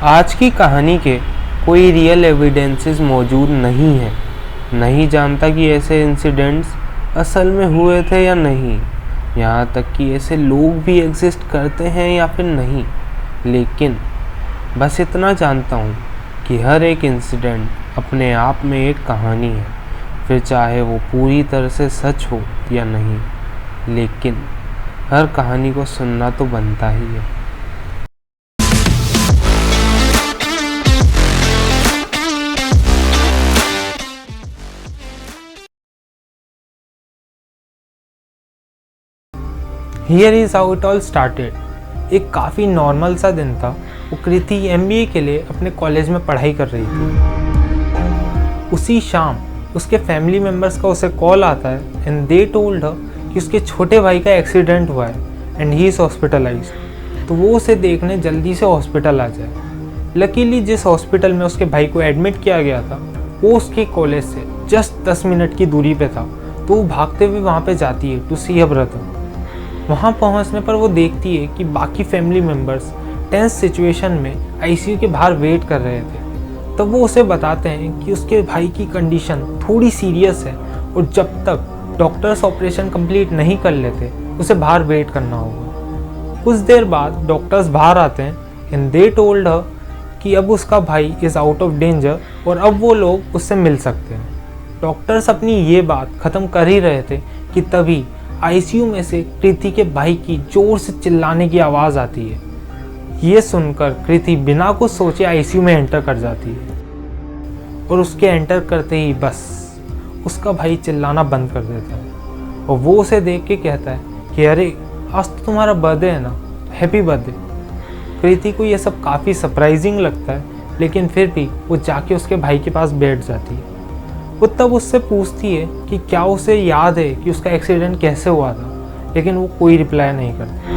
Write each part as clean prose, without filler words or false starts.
आज की कहानी के कोई रियल एविडेंसेस मौजूद नहीं है। नहीं जानता कि ऐसे इंसिडेंट्स असल में हुए थे या नहीं, यहाँ तक कि ऐसे लोग भी एग्जिस्ट करते हैं या फिर नहीं। लेकिन बस इतना जानता हूँ कि हर एक इंसिडेंट अपने आप में एक कहानी है, फिर चाहे वो पूरी तरह से सच हो या नहीं, लेकिन हर कहानी को सुनना तो बनता ही है। Here is how it all started. एक काफ़ी नॉर्मल सा दिन था। वो कृति MBA के लिए अपने कॉलेज में पढ़ाई कर रही थी। उसी शाम उसके फैमिली मेम्बर्स का उसे कॉल आता है एंड दे टोल्ड हर कि उसके छोटे भाई का एक्सीडेंट हुआ है एंड ही इज़ हॉस्पिटलाइज्ड, तो वो उसे देखने जल्दी से हॉस्पिटल आ जाए। लकीली जिस हॉस्पिटल में उसके भाई को एडमिट किया गया था वो उसके कॉलेज से जस्ट 10 मिनट की दूरी पे था, तो वो भागते हुए वहाँ पे जाती है टू सी हर ब्रदर। वहाँ पहुँचने पर वो देखती है कि बाकी फैमिली मेम्बर्स टेंस सिचुएशन में ICU के बाहर वेट कर रहे थे। तब वो उसे बताते हैं कि उसके भाई की कंडीशन थोड़ी सीरियस है और जब तक डॉक्टर्स ऑपरेशन कंप्लीट नहीं कर लेते उसे बाहर वेट करना होगा। कुछ देर बाद डॉक्टर्स बाहर आते हैं एंड दे टोल्ड हर कि अब उसका भाई इज़ आउट ऑफ डेंजर और अब वो लोग उससे मिल सकते हैं। डॉक्टर्स अपनी ये बात ख़त्म कर ही रहे थे कि तभी ICU में से कृति के भाई की जोर से चिल्लाने की आवाज़ आती है। ये सुनकर कृति बिना कुछ सोचे ICU में एंटर कर जाती है और उसके एंटर करते ही बस उसका भाई चिल्लाना बंद कर देता है और वो उसे देख के कहता है कि अरे आज तो तुम्हारा बर्थडे है ना, हैप्पी बर्थडे। कृति को ये सब काफ़ी सरप्राइजिंग लगता है, लेकिन फिर भी वो जाके उसके भाई के पास बैठ जाती है। वो तब उससे पूछती है कि क्या उसे याद है कि उसका एक्सीडेंट कैसे हुआ था, लेकिन वो कोई रिप्लाई नहीं करती।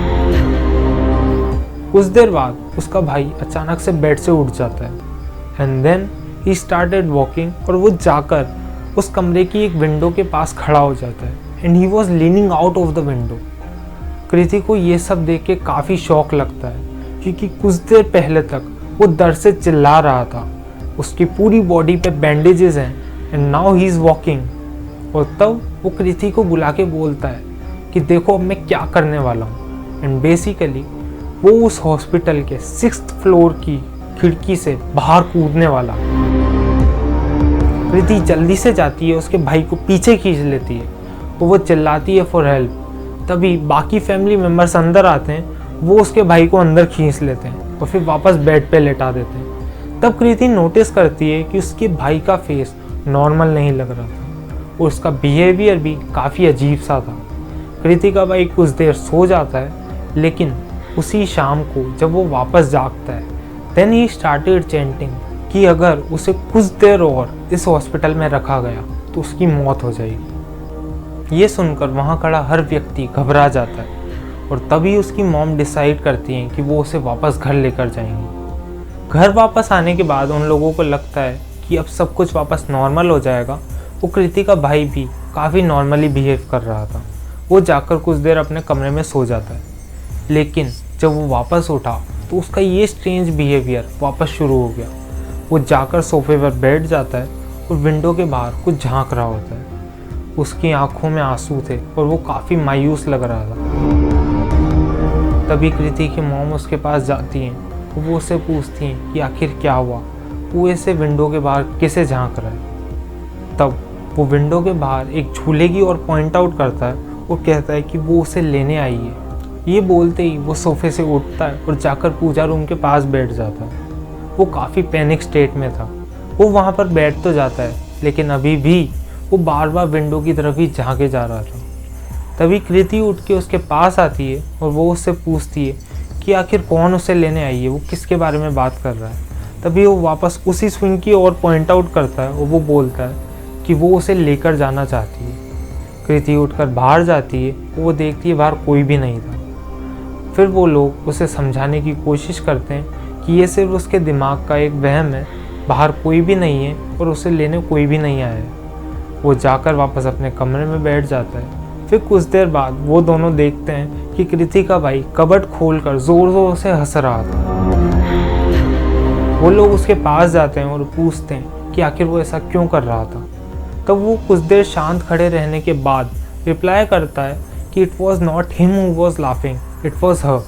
कुछ देर बाद उसका भाई अचानक से बेड से उठ जाता है and then he started walking, और वो जाकर उस कमरे की एक विंडो के पास खड़ा हो जाता है and he was leaning out of the window. Kriti को ये सब देख के काफ़ी शौक लगता है, क्योंकि कुछ देर पहले तक वो दर्द से चिल्ला रहा था। उसकी पूरी बॉडी पे बैंडेजेस हैं and now he is walking. और तब वो कृति को बुला के बोलता है कि देखो अब मैं क्या करने वाला हूँ। एंड बेसिकली वो उस हॉस्पिटल के 6th फ्लोर की खिड़की से बाहर कूदने वाला। कृति जल्दी से जाती है, उसके भाई को पीछे खींच लेती है और वो चिल्लाती है फॉर हेल्प। तभी बाकी फैमिली मेम्बर्स अंदर आते हैं, वो उसके भाई को अंदर खींच लेते हैं और फिर वापस बेड पे लेटा देते हैं। तब कृति नोटिस करती है कि उसके भाई का फेस नॉर्मल नहीं लग रहा था और उसका बिहेवियर भी काफ़ी अजीब सा था। कृति का भाई कुछ देर सो जाता है, लेकिन उसी शाम को जब वो वापस जागता है देन ही स्टार्टेड चैंटिंग कि अगर उसे कुछ देर और इस हॉस्पिटल में रखा गया तो उसकी मौत हो जाएगी। ये सुनकर वहाँ खड़ा हर व्यक्ति घबरा जाता है और तभी उसकी मॉम डिसाइड करती हैं कि वो उसे वापस घर लेकर जाएंगी। घर वापस आने के बाद उन लोगों को लगता है कि अब सब कुछ वापस नॉर्मल हो जाएगा। वो कृति का भाई भी काफ़ी नॉर्मली बिहेव कर रहा था। वो जाकर कुछ देर अपने कमरे में सो जाता है, लेकिन जब वो वापस उठा तो उसका ये स्ट्रेंज बिहेवियर वापस शुरू हो गया। वो जाकर सोफे पर बैठ जाता है और विंडो के बाहर कुछ झांक रहा होता है। उसकी आंखों में आंसू थे और वो काफ़ी मायूस लग रहा था। तभी कृति की मॉम उसके पास जाती हैं और वो उससे पूछती हैं कि आखिर क्या हुआ, वो ऐसे विंडो के बाहर किसे झांक रहा है। तब वो विंडो के बाहर एक झूले की ओर पॉइंट आउट करता है और कहता है कि वो उसे लेने आई है। ये बोलते ही वो सोफे से उठता है और जाकर पूजा रूम के पास बैठ जाता है। वो काफ़ी पैनिक स्टेट में था। वो वहाँ पर बैठ तो जाता है, लेकिन अभी भी वो बार बार विंडो की तरफ ही झांके जा रहा था। तभी कृति उठ के उसके पास आती है और वो उससे पूछती है कि आखिर कौन उसे लेने आई है, वो किसके बारे में बात कर रहा है। तभी वो वापस उसी स्विंग की ओर पॉइंट आउट करता है और वो बोलता है कि वो उसे लेकर जाना चाहती है। कृति उठकर बाहर जाती है, वो देखती है बाहर कोई भी नहीं था। फिर वो लोग उसे समझाने की कोशिश करते हैं कि ये सिर्फ उसके दिमाग का एक वहम है, बाहर कोई भी नहीं है और उसे लेने कोई भी नहीं आया है। वो जाकर वापस अपने कमरे में बैठ जाता है। फिर कुछ देर बाद वो दोनों देखते हैं कि कृति का भाई कबर्ड खोलकर ज़ोर ज़ोर से हंस रहा था। वो लोग उसके पास जाते हैं और पूछते हैं कि आखिर वो ऐसा क्यों कर रहा था। तब वो कुछ देर शांत खड़े रहने के बाद रिप्लाई करता है कि it was not him who was laughing, it was her.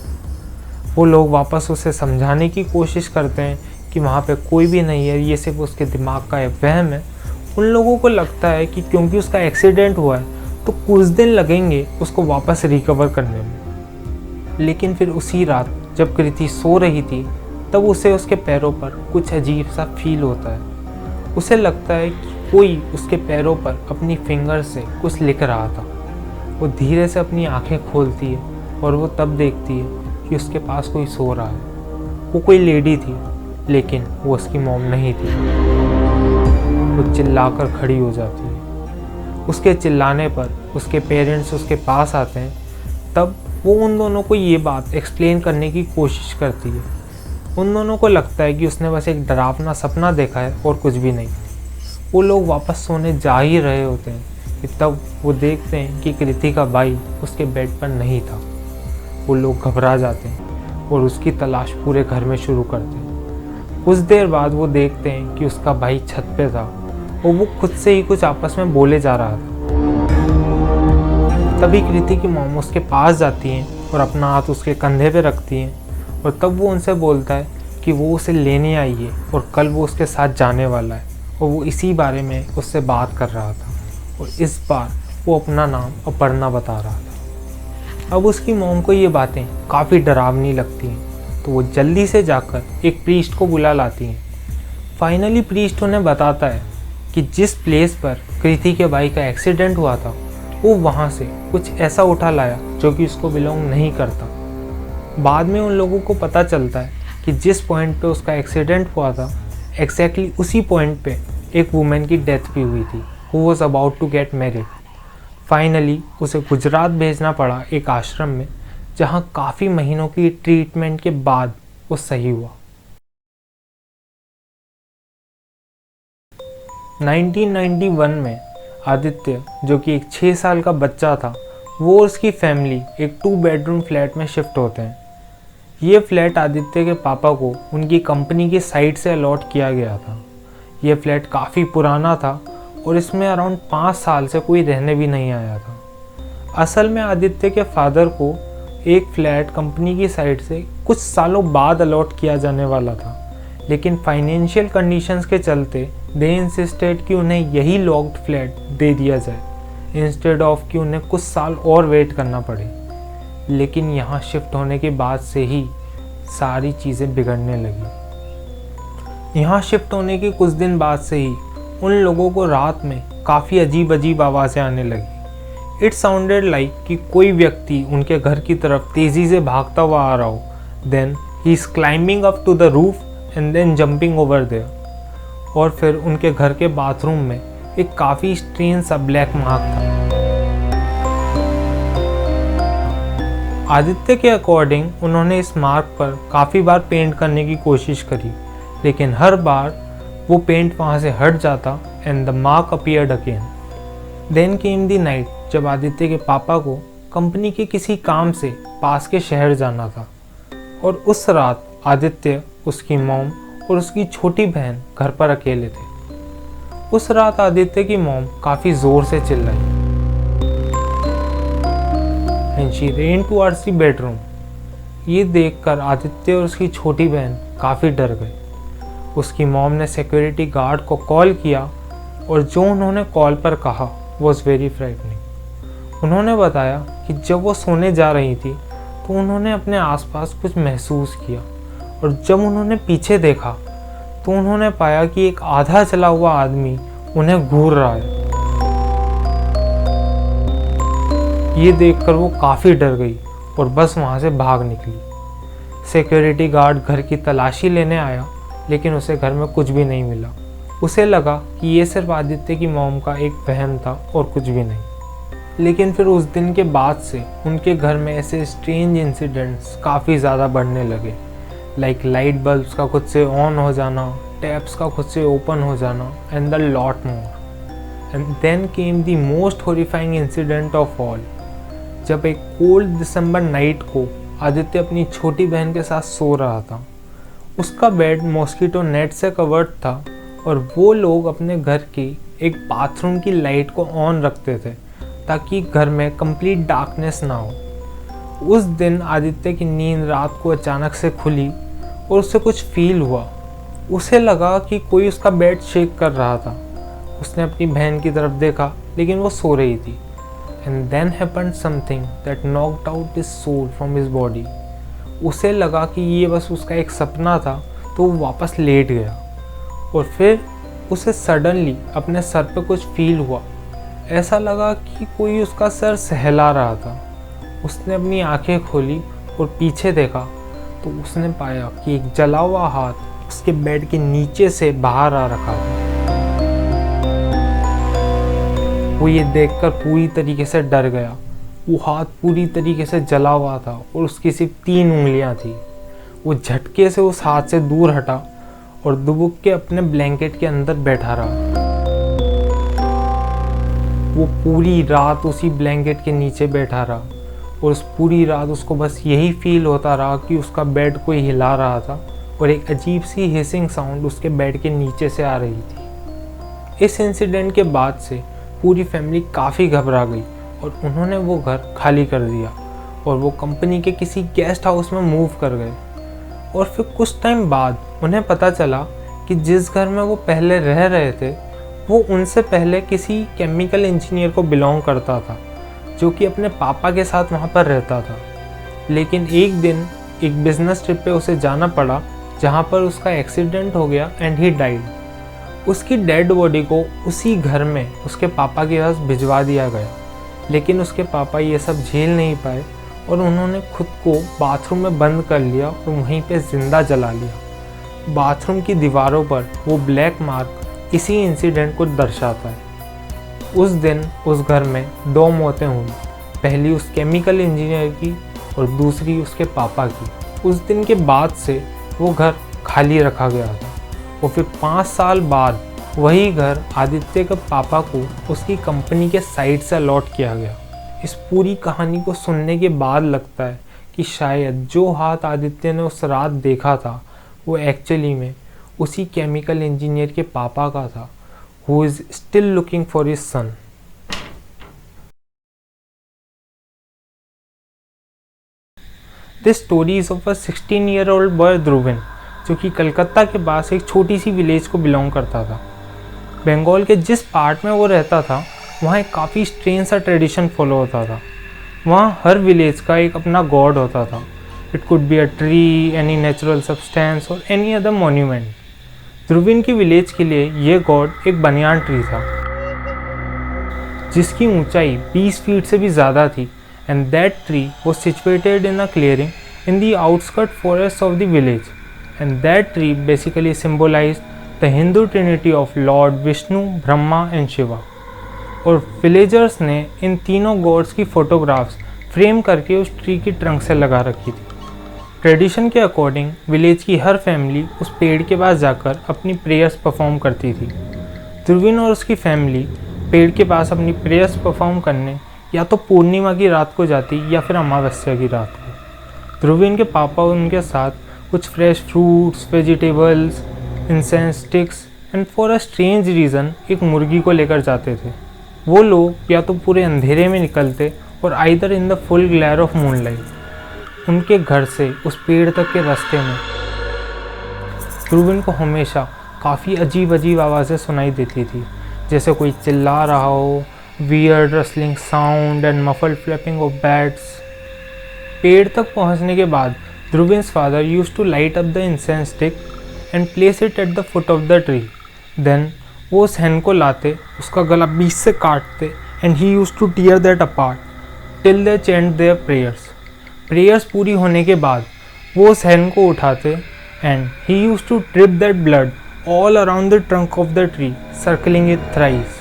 वो लोग वापस उसे समझाने की कोशिश करते हैं कि वहाँ पे कोई भी नहीं है, ये सिर्फ उसके दिमाग का एक वहम है। उन लोगों को लगता है कि क्योंकि उसका एक्सीडेंट हुआ है तो कुछ दिन लगेंगे उसको वापस रिकवर करने में। लेकिन फिर उसी रात जब कृति सो रही थी तब उसे उसके पैरों पर कुछ अजीब सा फील होता है। उसे लगता है कि कोई उसके पैरों पर अपनी फिंगर से कुछ लिख रहा था। वो धीरे से अपनी आंखें खोलती है और वो तब देखती है कि उसके पास कोई सो रहा है। वो कोई लेडी थी, लेकिन वो उसकी मॉम नहीं थी। वो चिल्लाकर खड़ी हो जाती है। उसके चिल्लाने पर उसके पेरेंट्स उसके पास आते हैं। तब वो उन दोनों को ये बात एक्सप्लेन करने की कोशिश करती है। उन दोनों को लगता है कि उसने बस एक डरावना सपना देखा है और कुछ भी नहीं। वो लोग वापस सोने जा ही रहे होते हैं कि तब वो देखते हैं कि कृति का भाई उसके बेड पर नहीं था। वो लोग घबरा जाते हैं और उसकी तलाश पूरे घर में शुरू करते हैं। कुछ देर बाद वो देखते हैं कि उसका भाई छत पे था और वो खुद से ही कुछ आपस में बोले जा रहा था। तभी कृति की मॉम उसके पास जाती हैं और अपना हाथ उसके कंधे पे रखती हैं और तब वो उनसे बोलता है कि वो उसे लेने आई है और कल वो उसके साथ जाने वाला है और वो इसी बारे में उससे बात कर रहा था और इस बार वो अपना नाम अपर्णा बता रहा था। अब उसकी मॉम को ये बातें काफ़ी डरावनी लगती हैं तो वो जल्दी से जाकर एक प्रीस्ट को बुला लाती हैं। फाइनली प्रीस्ट उन्हें बताता है कि जिस प्लेस पर कृति के भाई का एक्सीडेंट हुआ था वो वहाँ से कुछ ऐसा उठा लाया जो कि उसको बिलोंग नहीं करता। बाद में उन लोगों को पता चलता है कि जिस पॉइंट पे उसका एक्सीडेंट हुआ था एग्जैक्टली उसी पॉइंट पे एक वुमेन की डेथ भी हुई थी who was about to get married. Finally उसे गुजरात भेजना पड़ा एक आश्रम में, जहाँ काफ़ी महीनों की ट्रीटमेंट के बाद वो सही हुआ। 1991 में आदित्य, जो कि एक 6 साल का बच्चा था, वो और उसकी फैमिली एक 2 बेडरूम फ्लैट में शिफ्ट होते हैं। ये फ्लैट आदित्य के पापा को उनकी कंपनी की साइड से अलॉट किया गया था। ये फ्लैट काफ़ी पुराना था और इसमें अराउंड 5 साल से कोई रहने भी नहीं आया था। असल में आदित्य के फादर को एक फ्लैट कंपनी की साइड से कुछ सालों बाद अलॉट किया जाने वाला था, लेकिन फाइनेंशियल कंडीशंस के चलते दे इंसिस्टेड कि उन्हें यही लॉक्ड फ्लैट दे दिया जाए इंस्टेड ऑफ कि उन्हें कुछ साल और वेट करना पड़े। लेकिन यहाँ शिफ्ट होने के बाद से ही सारी चीज़ें बिगड़ने लगी। यहाँ शिफ्ट होने के कुछ दिन बाद से ही उन लोगों को रात में काफ़ी अजीब अजीब आवाज़ें आने लगी। इट साउंडेड लाइक कि कोई व्यक्ति उनके घर की तरफ तेज़ी से भागता हुआ आ रहा हो। Then he is climbing up to the roof and then jumping over there. और फिर उनके घर के बाथरूम में एक काफ़ी स्ट्रेंज सा ब्लैक मार्क था। आदित्य के अकॉर्डिंग उन्होंने इस मार्क पर काफ़ी बार पेंट करने की कोशिश करी, लेकिन हर बार वो पेंट वहाँ से हट जाता and the mark appeared again. Then came the night जब आदित्य के पापा को कंपनी के किसी काम से पास के शहर जाना था और उस रात आदित्य, उसकी मॉम और उसकी छोटी बहन घर पर अकेले थे। उस रात आदित्य की मॉम काफ़ी ज़ोर से चिल्लाई and she rain towards the bedroom. ये देखकर आदित्य और उसकी छोटी बहन काफ़ी डर गए। उसकी मॉम ने सिक्योरिटी गार्ड को कॉल किया और जो उन्होंने कॉल पर कहा वॉज वेरी फ्राइटनिंग। उन्होंने बताया कि जब वो सोने जा रही थी तो उन्होंने अपने आसपास कुछ महसूस किया और जब उन्होंने पीछे देखा तो उन्होंने पाया कि एक आधा चला हुआ आदमी उन्हें घूर रहा है। ये देखकर वो काफ़ी डर गई और बस वहाँ से भाग निकली। सिक्योरिटी गार्ड घर की तलाशी लेने आया, लेकिन उसे घर में कुछ भी नहीं मिला। उसे लगा कि ये सिर्फ आदित्य की मॉम का एक वहम था और कुछ भी नहीं। लेकिन फिर उस दिन के बाद से उनके घर में ऐसे स्ट्रेंज इंसिडेंट्स काफ़ी ज़्यादा बढ़ने लगे, लाइक लाइट बल्ब्स का खुद से ऑन हो जाना, टैप्स का खुद से ओपन हो जाना and the lot more. And then came the most horrifying incident of all. जब एक कोल्ड दिसंबर नाइट को आदित्य अपनी छोटी बहन के साथ सो रहा था, उसका बेड मॉस्किटो नेट से कवर्ड था और वो लोग अपने घर की एक बाथरूम की लाइट को ऑन रखते थे ताकि घर में कंप्लीट डार्कनेस ना हो। उस दिन आदित्य की नींद रात को अचानक से खुली और उसे कुछ फील हुआ। उसे लगा कि कोई उसका बेड शेक कर रहा था। उसने अपनी बहन की तरफ देखा लेकिन वो सो रही थी। And then happened something that knocked out his soul from his body. उसे लगा कि ये बस उसका एक सपना था, तो वो वापस लेट गया और फिर उसे सडनली अपने सर पे कुछ फील हुआ। ऐसा लगा कि कोई उसका सर सहला रहा था। उसने अपनी आंखें खोली और पीछे देखा तो उसने पाया कि एक जला हुआ हाथ उसके बेड के नीचे से बाहर आ रखा था। वो ये देखकर पूरी तरीके से डर गया। वो हाथ पूरी तरीके से जला हुआ था और उसकी सिर्फ 3 उंगलियां थी। वो झटके से उस हाथ से दूर हटा और दुबक के अपने ब्लैंकेट के अंदर बैठा रहा। वो पूरी रात उसी ब्लैंकेट के नीचे बैठा रहा और उस पूरी रात उसको बस यही फील होता रहा कि उसका बेड कोई हिला रहा था और एक अजीब सी हिसिंग साउंड उसके बेड के नीचे से आ रही थी। इस इंसिडेंट के बाद से पूरी फैमिली काफ़ी घबरा गई और उन्होंने वो घर खाली कर दिया और वो कंपनी के किसी गेस्ट हाउस में मूव कर गए। और फिर कुछ टाइम बाद उन्हें पता चला कि जिस घर में वो पहले रह रहे थे वो उनसे पहले किसी केमिकल इंजीनियर को बिलोंग करता था, जो कि अपने पापा के साथ वहाँ पर रहता था। लेकिन एक दिन एक बिजनेस ट्रिप पे उसे जाना पड़ा जहाँ पर उसका एक्सीडेंट हो गया एंड ही डाइड। उसकी डेड बॉडी को उसी घर में उसके पापा के पास भिजवा दिया गया, लेकिन उसके पापा ये सब झेल नहीं पाए और उन्होंने खुद को बाथरूम में बंद कर लिया और वहीं पे जिंदा जला लिया। बाथरूम की दीवारों पर वो ब्लैक मार्क इसी इंसिडेंट को दर्शाता है। उस दिन उस घर में 2 मौतें हुई, पहली उस केमिकल इंजीनियर की और दूसरी उसके पापा की। उस दिन के बाद से वो घर खाली रखा गया था और फिर 5 साल बाद वही घर आदित्य के पापा को उसकी कंपनी के साइड से अलॉट किया गया। इस पूरी कहानी को सुनने के बाद लगता है कि शायद जो हाथ आदित्य ने उस रात देखा था वो एक्चुअली में उसी केमिकल इंजीनियर के पापा का था, who is still looking for his son. This story is of a 16-year-old boy Dhruvin, जो कि कलकत्ता के पास एक छोटी सी विलेज को बिलोंग करता था। बंगाल के जिस पार्ट में वो रहता था वहाँ एक काफ़ी स्ट्रेंज सा ट्रेडिशन फॉलो होता था। वहाँ हर विलेज का एक अपना गॉड होता था। It could be a tree, any natural substance और एनी अदर मॉन्यूमेंट। ध्रुविन की विलेज के लिए ये गॉड एक बनियान ट्री था जिसकी ऊंचाई 20 फीट से भी ज़्यादा थी, and that tree was situated in a clearing in the outskirt forest of the village, and that tree basically symbolised the Hindu trinity of Lord Vishnu, Brahma and Shiva. और विलेजर्स ने इन तीनों गॉड्स की फोटोग्राफ्स फ्रेम करके उस ट्री की ट्रंक से लगा रखी थी। ट्रेडिशन के अकॉर्डिंग विलेज की हर फैमिली उस पेड़ के पास जाकर अपनी प्रेयर्स परफॉर्म करती थी। ध्रुविन और उसकी फैमिली पेड़ के पास अपनी प्रेयर्स परफॉर्म करने या तो पूर्णिमा की रात को जाती या फिर अमावस्या की रात को। ध्रुविन के पापा उनके साथ कुछ fresh fruits, vegetables, incense sticks and for a strange reason एक मुर्गी को लेकर जाते थे। वो लोग या तो पूरे अंधेरे में निकलते और either in the full glare of moonlight. उनके घर से उस पेड़ तक के रास्ते में ध्रुविन को हमेशा काफ़ी अजीब अजीब आवाज़ें सुनाई देती थी, जैसे कोई चिल्ला रहा हो, weird rustling sound and muffled flapping of bats. पेड़ तक पहुंचने के बाद Dhruvin's father used to light up the incense stick and place it at the foot of the tree. Then वो उस हैन को लाते, उसका गला बीच से काटते, and he used to tear that apart till they chant their prayers. Prayers पूरी होने के बाद वो उस हैन को उठाते and he used to drip that blood all around the trunk of the tree, circling it thrice.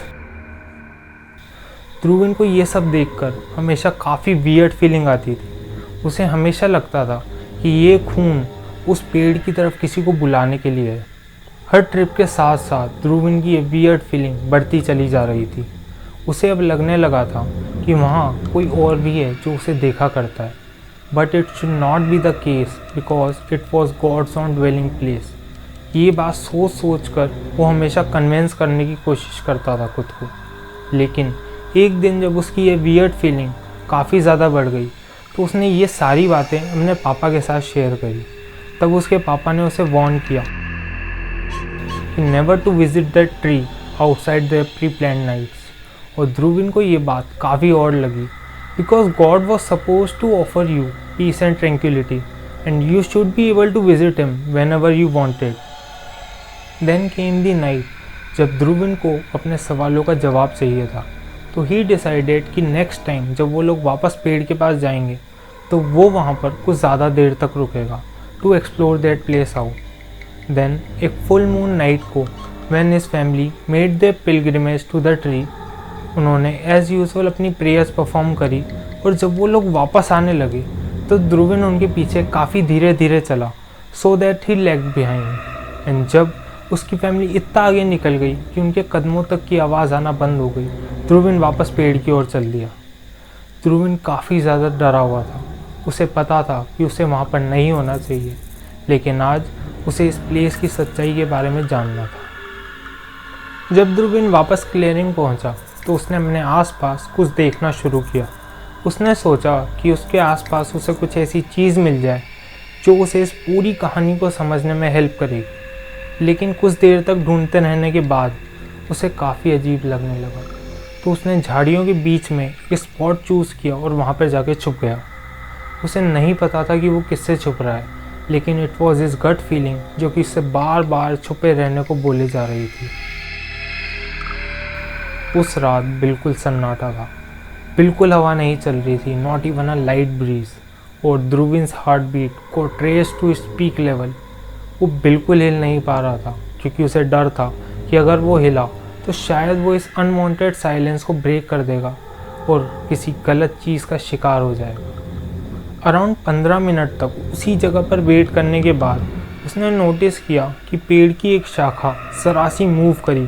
Dhruvin को ये सब देखकर हमेशा काफ़ी वियर्ड फीलिंग आती थी। उसे हमेशा लगता था कि ये खून उस पेड़ की तरफ किसी को बुलाने के लिए है। हर ट्रिप के साथ साथ ध्रुविन की ये वियर्ड फीलिंग बढ़ती चली जा रही थी। उसे अब लगने लगा था कि वहाँ कोई और भी है जो उसे देखा करता है। But it should not be the case because it was God's own dwelling place. ये बात सोच सोच कर वो हमेशा कन्विंस करने की कोशिश करता था खुद को। लेकिन एक दिन जब उसकी ये वियर्ड फीलिंग काफ़ी ज़्यादा बढ़ गई तो उसने ये सारी बातें अपने पापा के साथ शेयर करी। तब उसके पापा ने उसे वार्न किया कि never to visit that tree outside the pre plan nights. और ध्रुविन को ये बात काफ़ी ऑड लगी because God was suppose to offer you peace and tranquillity and you should be able to visit him whenever you wanted. Then came the night जब ध्रुविन को अपने सवालों का जवाब चाहिए था। तो ही डिसाइडेड कि नेक्स्ट टाइम जब वो लोग वापस पेड़ के पास जाएंगे तो वो वहाँ पर कुछ ज़्यादा देर तक रुकेगा to explore that place out. Then एक फुल मून नाइट को when his family made their pilgrimage to the tree, उन्होंने एज़ यूजुअल अपनी प्रेयर्स परफॉर्म करी। और जब वो लोग वापस आने लगे तो ध्रुविन उनके पीछे काफ़ी धीरे धीरे चला so that he lagged behind. And जब उसकी फैमिली इतना आगे निकल गई कि उनके कदमों तक की आवाज़ आना बंद हो गई, ध्रुविन वापस पेड़ की ओर चल दिया। ध्रुविन काफ़ी ज़्यादा डरा हुआ था। उसे पता था कि उसे वहाँ पर नहीं होना चाहिए, लेकिन आज उसे इस प्लेस की सच्चाई के बारे में जानना था। जब ध्रुविन वापस क्लियरिंग पहुँचा तो उसने अपने आसपास कुछ देखना शुरू किया। उसने सोचा कि उसके आसपास उसे कुछ ऐसी चीज़ मिल जाए जो उसे इस पूरी कहानी को समझने में हेल्प करेगी। लेकिन कुछ देर तक ढूंढते रहने के बाद उसे काफ़ी अजीब लगने लगा। तो उसने झाड़ियों के बीच में एक स्पॉट चूज़ किया और वहाँ पर जाके छुप गया। उसे नहीं पता था कि वो किससे छुप रहा है, लेकिन it was his gut feeling जो कि उससे बार बार छुपे रहने को बोले जा रही थी। उस रात बिल्कुल सन्नाटा था, बिल्कुल हवा नहीं चल रही थी, not even a light breeze. और ध्रुविन्स हार्ट बीट को trace to its peak level. वो बिल्कुल हिल नहीं पा रहा था क्योंकि उसे डर था कि अगर वो हिला तो शायद वो इस अनवांटेड साइलेंस को ब्रेक कर देगा और किसी गलत चीज़ का शिकार हो जाएगा। अराउंड 15 मिनट तक उसी जगह पर वेट करने के बाद उसने नोटिस किया कि पेड़ की एक शाखा सरासी मूव करी।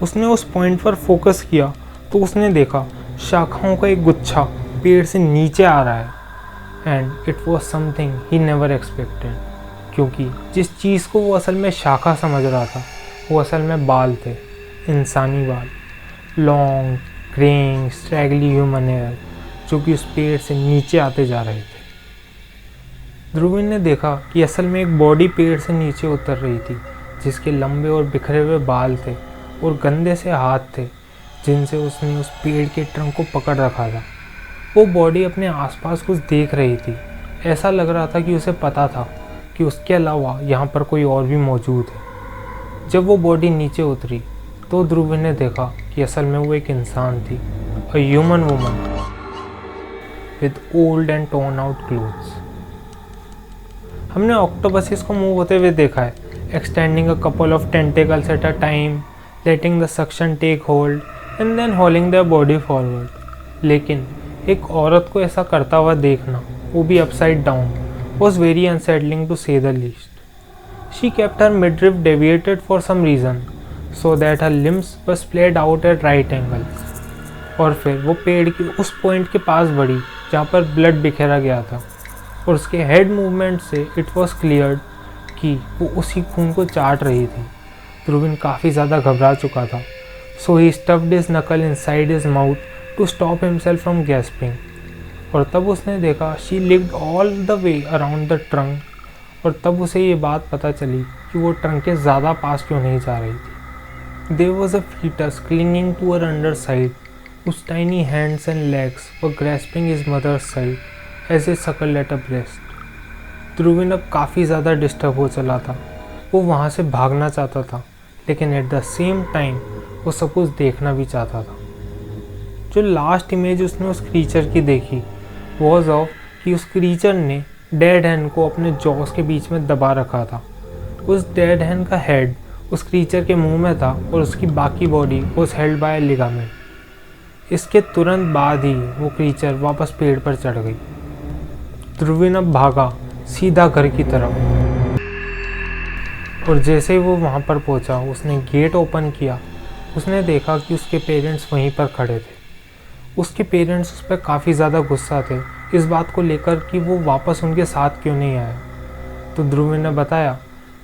उसने उस पॉइंट पर फोकस किया तो उसने देखा शाखाओं का एक गुच्छा पेड़ से नीचे आ रहा है। And it was something he never expected, क्योंकि जिस चीज़ को वो असल में शाखा समझ रहा था वो असल में बाल थे, इंसानी बाल, लॉन्ग ग्रेइंग स्ट्रैगली ह्यूमन हेयर जो कि उस पेड़ से नीचे आते जा रहे थे। ध्रुविन ने देखा कि असल में एक बॉडी पेड़ से नीचे उतर रही थी जिसके लंबे और बिखरे हुए बाल थे और गंदे से हाथ थे जिनसे उसने उस पेड़ के ट्रंक को पकड़ रखा था। वो बॉडी अपने आसपास कुछ देख रही थी। ऐसा लग रहा था कि उसे पता था कि उसके अलावा यहाँ पर कोई और भी मौजूद है। जब वो बॉडी नीचे उतरी तो ध्रुविन ने देखा कि असल में वो एक इंसान थी, a human woman with old and torn out clothes. हमने ऑक्टोपसिस को मूव होते हुए देखा है, extending a couple of tentacles at a time, letting the suction take hold and then hauling their body forward. लेकिन एक औरत को ऐसा करता हुआ देखना, वो भी upside down, was very unsettling to say the least. She kept her midriff deviated for some reason, so that her limbs were splayed out at right angles. और फिर वो पेड़ की उस पॉइंट के पास बढ़ी जहाँ पर ब्लड बिखेरा गया था और उसके हेड मूवमेंट से इट वॉज क्लियर कि वो उसी खून को चाट रही थी। ध्रुविन काफ़ी ज़्यादा घबरा चुका था, so he stuffed his knuckle inside his mouth to stop himself from gasping. और तब उसने देखा she lived all the way around the trunk. और तब उसे ये बात पता चली कि वो ट्रंक के ज़्यादा पास क्यों नहीं जा रही थी। There was a foetus clinging to her underside, whose tiny hands and legs were grasping his mother's side as he suckled at her breast. Dhruvin अब काफ़ी ज़्यादा डिस्टर्ब हो चला था। वो वहाँ से भागना चाहता था, लेकिन एट द सेम टाइम वो सब कुछ देखना भी चाहता था। जो लास्ट इमेज उसने उस क्रीचर की देखी वॉज ऑफ कि उस क्रीचर ने डेड हैंड को अपने जॉस के बीच में दबा रखा था। उस डेड हैंड का हेड उस क्रीचर के मुंह में था और उसकी बाकी body was held by ligament. इसके तुरंत बाद ही वो क्रीचर वापस पेड़ पर चढ़ गई। ध्रुविन अब भागा सीधा घर की तरफ और जैसे ही वो वहाँ पर पहुँचा उसने गेट ओपन किया। उसने देखा कि उसके पेरेंट्स वहीं पर खड़े थे। उसके पेरेंट्स उस पर काफ़ी ज़्यादा गुस्सा थे इस बात को लेकर कि वो वापस उनके साथ क्यों नहीं आया। तो ध्रुविन ने बताया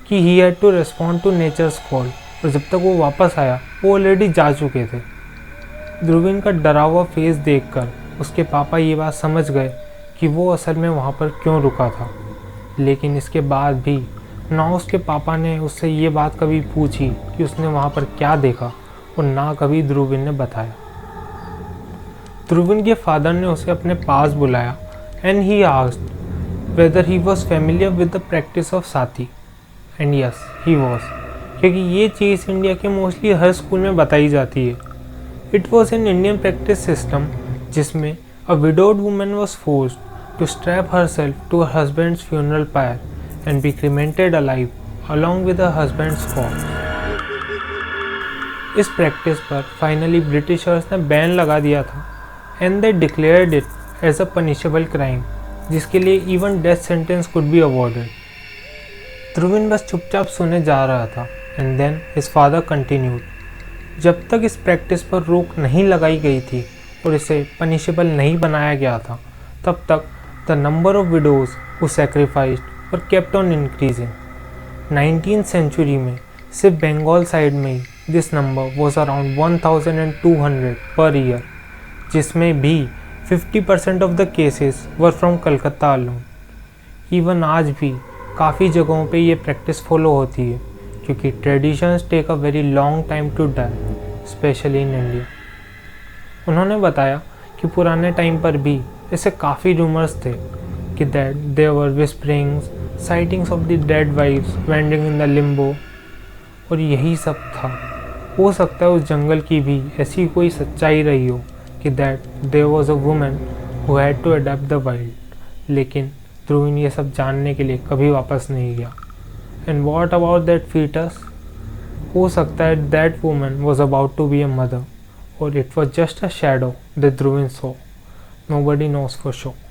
कि he had to respond to nature's call, और जब तक वो वापस आया वो ऑलरेडी जा चुके थे। ध्रुविन का डरा हुआ फेस देखकर उसके पापा ये बात समझ गए कि वो असल में वहाँ पर क्यों रुका था, लेकिन इसके बाद भी ना उसके पापा ने उससे ये बात कभी पूछी कि उसने वहाँ पर क्या देखा, और ना कभी ध्रुविन ने बताया। ध्रुविन के फादर ने उसे अपने पास बुलाया and he asked whether he was familiar with the practice of sati, and yes he was, क्योंकि ये चीज़ इंडिया के मोस्टली हर स्कूल में बताई जाती है। It was an Indian practice system जिसमें a widowed woman was forced to strap herself to her husband's funeral pyre and be cremated alive along with her husband's corpse. इस practice पर finally Britishers ने ban लगा दिया था and they declared it as a punishable crime, जिसके लिए even death sentence could be awarded. Dhruvin बस चुपचाप सुने जा रहा था and then his father continued, जब तक इस प्रैक्टिस पर रोक नहीं लगाई गई थी और इसे पनिशेबल नहीं बनाया गया था, तब तक the number of widows who sacrificed were kept on increasing. 19th century में सिर्फ बंगाल साइड में ही this number was around 1200 per year, जिसमें भी 50% of the cases were from Calcutta alone. Even आज भी काफ़ी जगहों पे ये प्रैक्टिस फॉलो होती है, क्योंकि traditions take a very long time to die, especially in India. उन्होंने बताया कि पुराने टाइम पर भी ऐसे काफ़ी रूमर्स थे कि that there were whisperings, sightings of the dead wives wending in the limbo, और यही सब था। हो सकता है उस जंगल की भी ऐसी कोई सच्चाई रही हो कि that there was a woman who had to adopt the wild, लेकिन ध्रुविन ये सब जानने के लिए कभी वापस नहीं गया। And what about that foetus? हो सकता है that woman was about to be a mother, और it was just a shadow that Dhruvin saw. Nobody knows for sure.